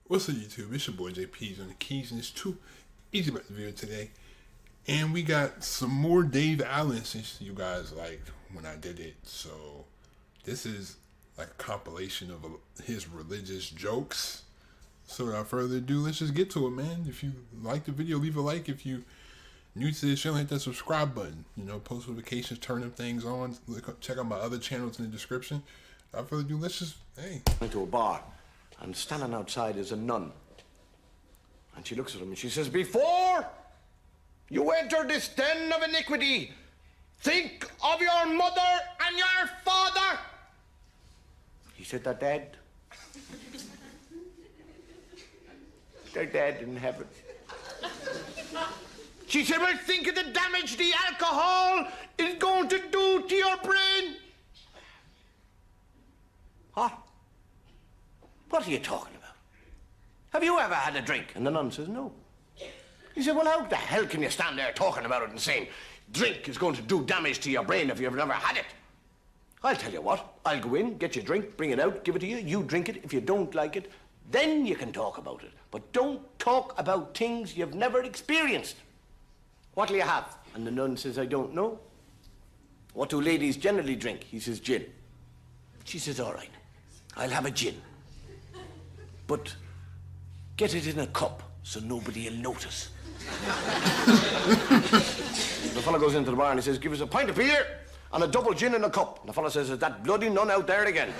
What's up, YouTube? It's your boy JP's on the keys, and it's too easy about the video today. And we got some more Dave Allen since you guys liked when I did it. So this is like a compilation of his religious jokes. So without further ado, let's just get to it, man. If you like the video, leave a like. If you new to this channel, hit that subscribe button. You know, post notifications, turn them things on. Check out my other channels in the description. Without further ado, let's just, hey. Went to a bar, and standing outside is a nun. And she looks at him and she says, "Before you enter this den of iniquity, think of your mother and your father." He said, "They're dead. They're dead in heaven." She said, "Well, think of the damage the alcohol is going to do to your brain." What? What are you talking about? Have you ever had a drink? And the nun says, "No." He said, "Well, how the hell can you stand there talking about it and saying drink is going to do damage to your brain if you've never had it?" I'll tell you what, I'll go in, get your drink, bring it out, give it to you, you drink it. If you don't like it, then you can talk about it. But don't talk about things you've never experienced. What'll you have? And the nun says, "I don't know." "What do ladies generally drink?" He says, "Gin." She says, "All right, I'll have a gin. But get it in a cup so nobody will notice." The fellow goes into the bar and he says, "Give us a pint of beer and a double gin in a cup." And the fellow says, "Is that bloody nun out there again?"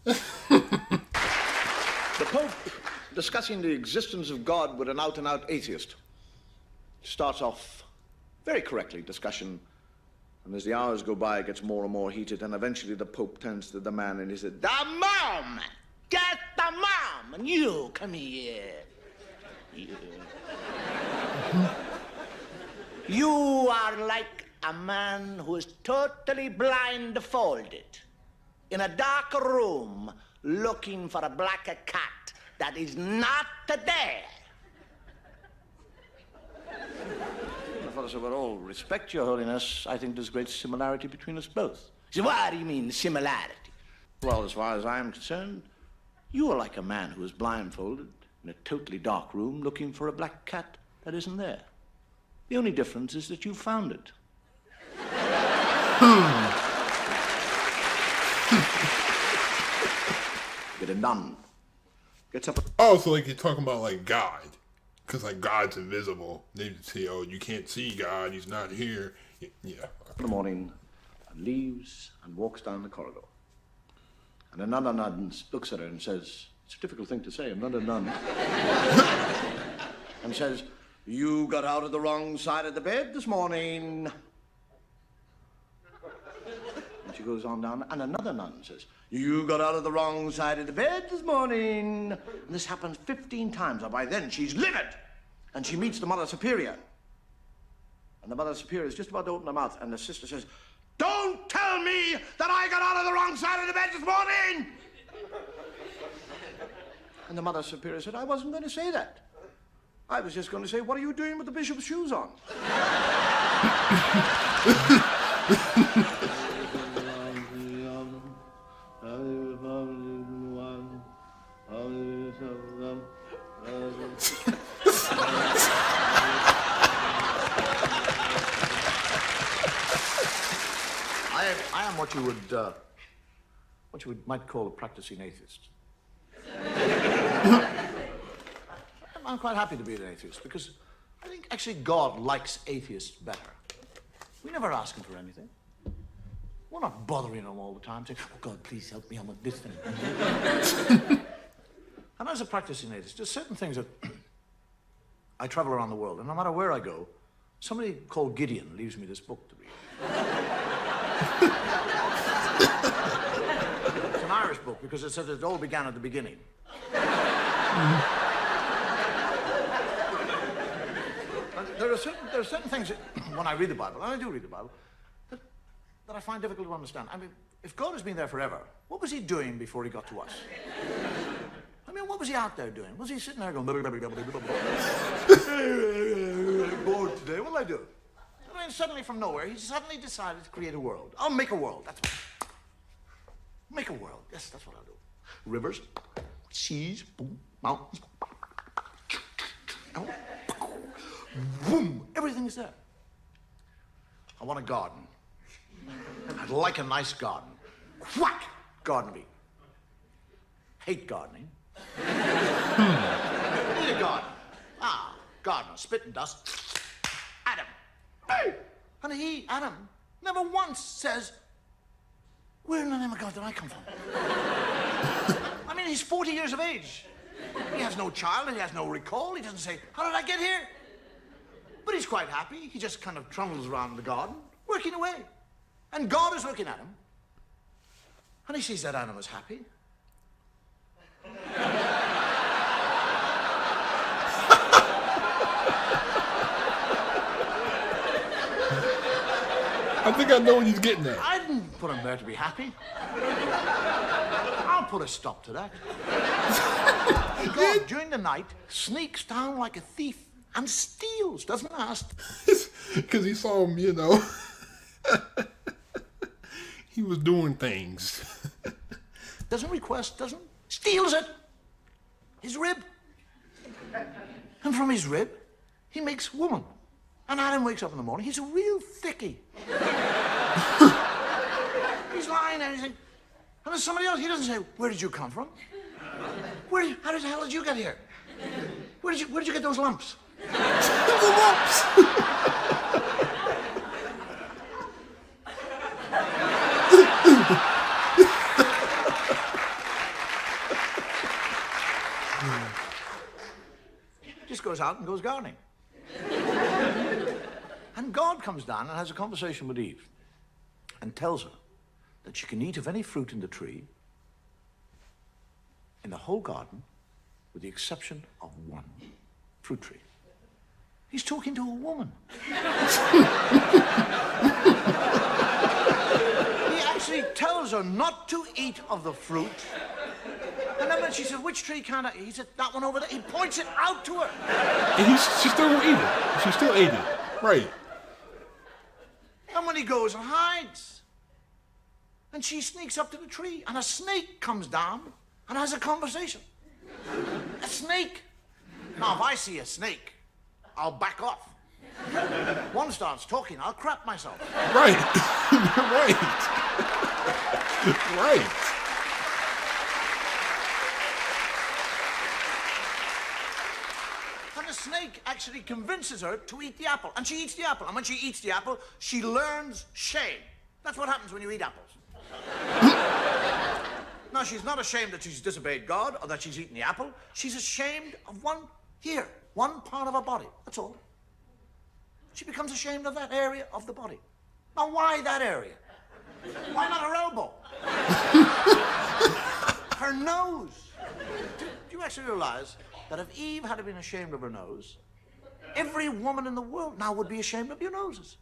The Pope, discussing the existence of God with an out-and-out atheist, starts off very correctly discussion, and as the hours go by it gets more and more heated, and eventually the Pope turns to the man and he said, "The mom! Get the mom! And you, come here. You. You are like a man who is totally blindfolded in a dark room looking for a black cat that is not there." The fellow said, "With all respect, Your Holiness, I think there's great similarity between us both." He said, "What do you mean, similarity?" "Well, as far as I am concerned, you are like a man who is blindfolded in a totally dark room looking for a black cat that isn't there. The only difference is that you found it." Get a nun. Gets up. Oh, so like you're talking about like God. Because, like, God's invisible. They say, "Oh, you can't see God. He's not here." Yeah. In the morning, and leaves and walks down the corridor. And another nun looks at her and says, it's a difficult thing to say, I'm not a nun. And says, "You got out of the wrong side of the bed this morning." And she goes on down, and another nun says, "You got out of the wrong side of the bed this morning." And this happens 15 times, and by then she's livid. And she meets the Mother Superior. And the Mother Superior is just about to open her mouth, and the sister says, "Don't tell me that I got out of the wrong side of the bed this morning!" And the Mother Superior said, "I wasn't going to say that. I was just going to say, what are you doing with the bishop's shoes on?" I am what you might call a practicing atheist. I'm quite happy to be an atheist because I think actually God likes atheists better. We never ask him for anything. We're not bothering him all the time saying, "Oh God, please help me, I want this thing." And as a practicing atheist, there's certain things that I travel around the world, and no matter where I go, somebody called Gideon leaves me this book to read. It's an Irish book because it says it all began at the beginning. There are certain things that, when I read the Bible, and I do read the Bible, that I find difficult to understand. I mean, if God has been there forever, what was he doing before he got to us? I mean, what was he out there doing? Was he sitting there going, "Bored today, what'll I do?" mean, suddenly from nowhere, he suddenly decided to create a world. I'll make a world. That's what. Make a world. Yes, that's what I'll do. Rivers, seas, boom, mountains. Boom, everything is there. I want a garden. I'd like a nice garden. Whack! Garden bee. Hate gardening. Need a garden. Ah, garden, spit and dust. Adam. Hey! And he, Adam, never once says, where in the name of God did I come from? I mean, he's 40 years of age. He has no child, he has no recall. He doesn't say, how did I get here? But he's quite happy. He just kind of trundles around the garden, working away. And God is looking at him. And he sees that Adam is happy. I think I know what he's getting at. I didn't put him there to be happy. I'll put a stop to that. God, during the night, sneaks down like a thief and steals, doesn't ask. Because he saw him, you know. He was doing things. Doesn't request, doesn't. Steals it. His rib. And from his rib, he makes woman. And Adam wakes up in the morning, he's a real thickie. He's lying there, and he's like, and there's somebody else, he doesn't say, where did you come from? How the hell did you get here? Where did you get those lumps? The lumps! Just goes out and goes gardening. And God comes down and has a conversation with Eve and tells her that she can eat of any fruit in the tree in the whole garden with the exception of one fruit tree. He's talking to a woman. He actually tells her not to eat of the fruit. And then when she said, which tree can't I? He said, that one over there. He points it out to her. And she still won't eat it. She still ate it. Right. And when he goes and hides, and she sneaks up to the tree, and a snake comes down and has a conversation. A snake. Now, if I see a snake, I'll back off. One starts talking, I'll crap myself. Right. Right. Right. And the snake actually convinces her to eat the apple. And she eats the apple. And when she eats the apple, she learns shame. That's what happens when you eat apples. Now, she's not ashamed that she's disobeyed God or that she's eaten the apple. She's ashamed of one part of her body. That's all. She becomes ashamed of that area of the body. Now, why that area? Why not her elbow? Her nose. Do you actually realize that if Eve had been ashamed of her nose, every woman in the world now would be ashamed of your noses?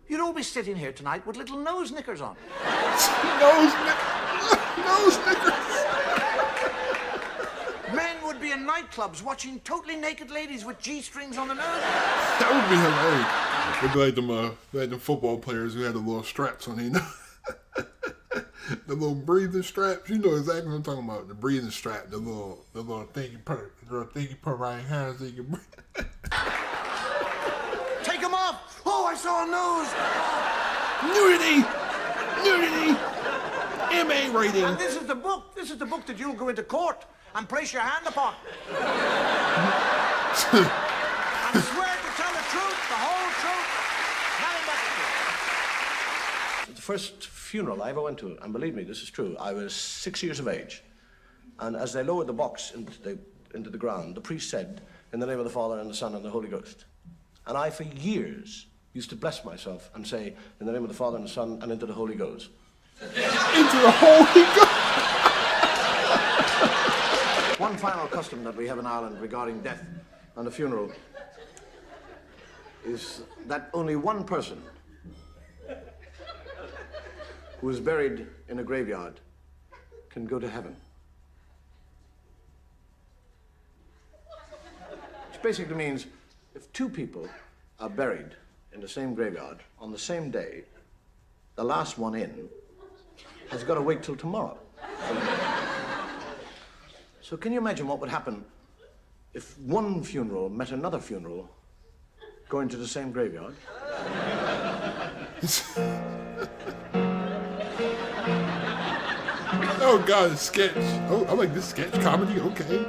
You'd all be sitting here tonight with little nose knickers on. Nose knickers. Men would be in nightclubs watching totally naked ladies with G-strings on the nose. That would be hilarious. It'd be like them football players who had the little straps on their nose. The little breathing straps. You know exactly what I'm talking about. The breathing strap. The little thing you put right here so you can breathe. Take them off. Oh, I saw a nose. Nudity. MA rating. And this is the book. This is the book that you'll go into court and place your hand upon. And swear to tell the truth, the whole truth, nothing but the truth. The first funeral I ever went to, and believe me, this is true, I was 6 years of age. And as they lowered the box into the ground, the priest said, in the name of the Father and the Son and the Holy Ghost. And I, for years, used to bless myself and say, in the name of the Father and the Son and into the Holy Ghost. Into the Holy Ghost. One final custom that we have in Ireland regarding death and a funeral is that only one person who is buried in a graveyard can go to heaven. Which basically means if two people are buried in the same graveyard on the same day, the last one in has got to wait till tomorrow. So can you imagine what would happen if one funeral met another funeral going to the same graveyard? Oh God, a sketch. Oh, I like this sketch comedy. Okay.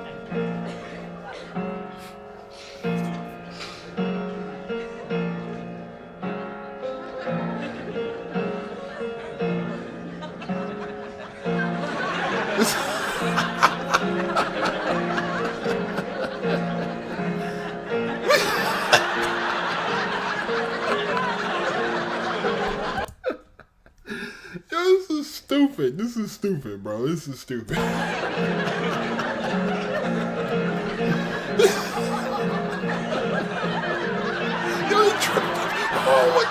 Yo, this is stupid. This is stupid, bro. This is stupid. Yo, he tripped. Oh, what?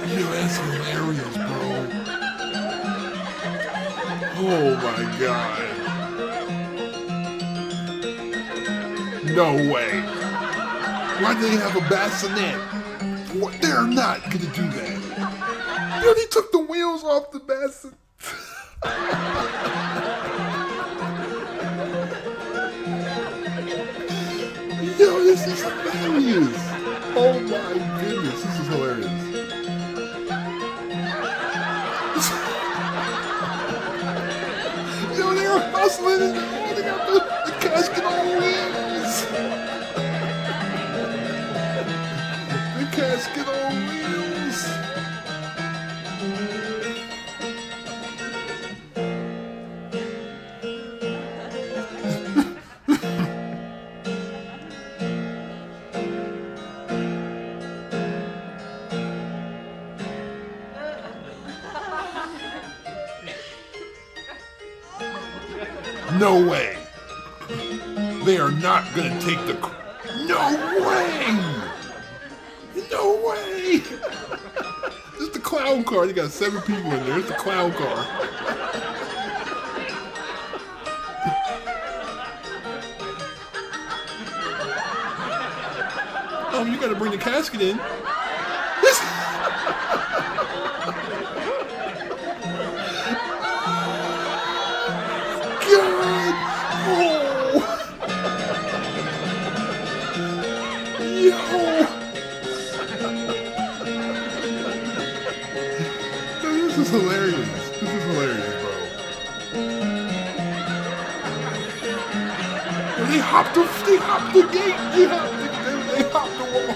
Yo, that's hilarious, bro. Oh my God. No way. Why do they have a bassinet? What? They're not gonna do that. Yo, they took the wheels off the bassinet. Yo, this is hilarious. Oh my goodness, this is hilarious. Yo, they were hustling and holding up the casket on wheels. The casket on wheels. No way. They are not gonna take the. No way. No way. This is the clown car. You got 7 people in there. It's the clown car. Oh, you gotta bring the casket in. God! Oh! Yo! This is hilarious. This is hilarious, bro. They hopped the gate. They hopped the wall.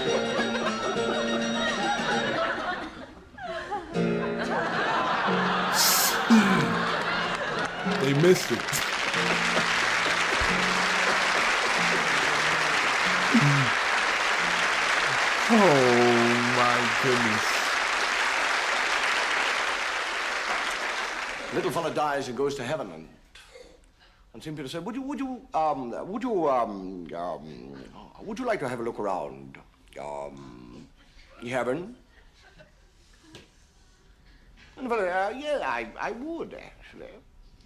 They missed it. Oh my goodness. Little fella dies and goes to heaven, and some people say, would you like to have a look around heaven? And the fellow, yeah, I would actually.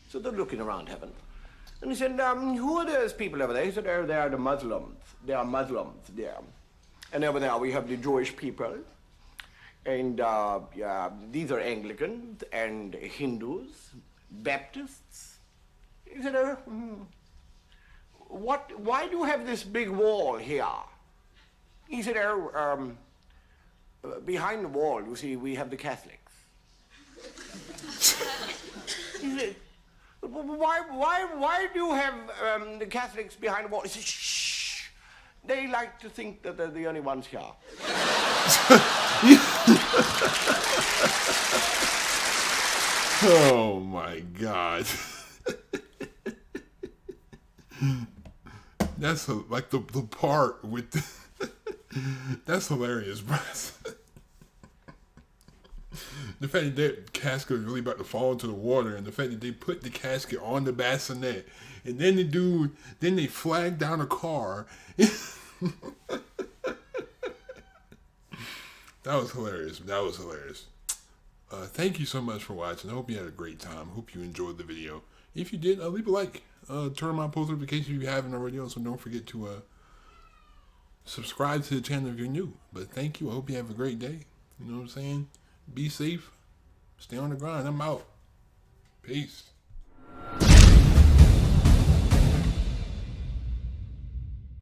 So they're looking around heaven. And he said, who are those people over there? He said, oh, they are the Muslims. They are Muslims there. And over there we have the Jewish people. And these are Anglicans and Hindus, Baptists. He said, why do you have this big wall here? He said, behind the wall, you see, we have the Catholics. He said, why do you have the Catholics behind the wall? He said, shh. They like to think that they're the only ones here. Oh my God. That's like the part with that's hilarious, bro. The fact that that casket was really about to fall into the water, and the fact that they put the casket on the bassinet, and then they flagged down a car. That was hilarious. That was hilarious. Thank you so much for watching. I hope you had a great time. Hope you enjoyed the video. If you did, leave a like. Turn on post notifications if you haven't already. Also, don't forget to subscribe to the channel if you're new. But thank you. I hope you have a great day. You know what I'm saying? Be safe. Stay on the grind. I'm out. Peace.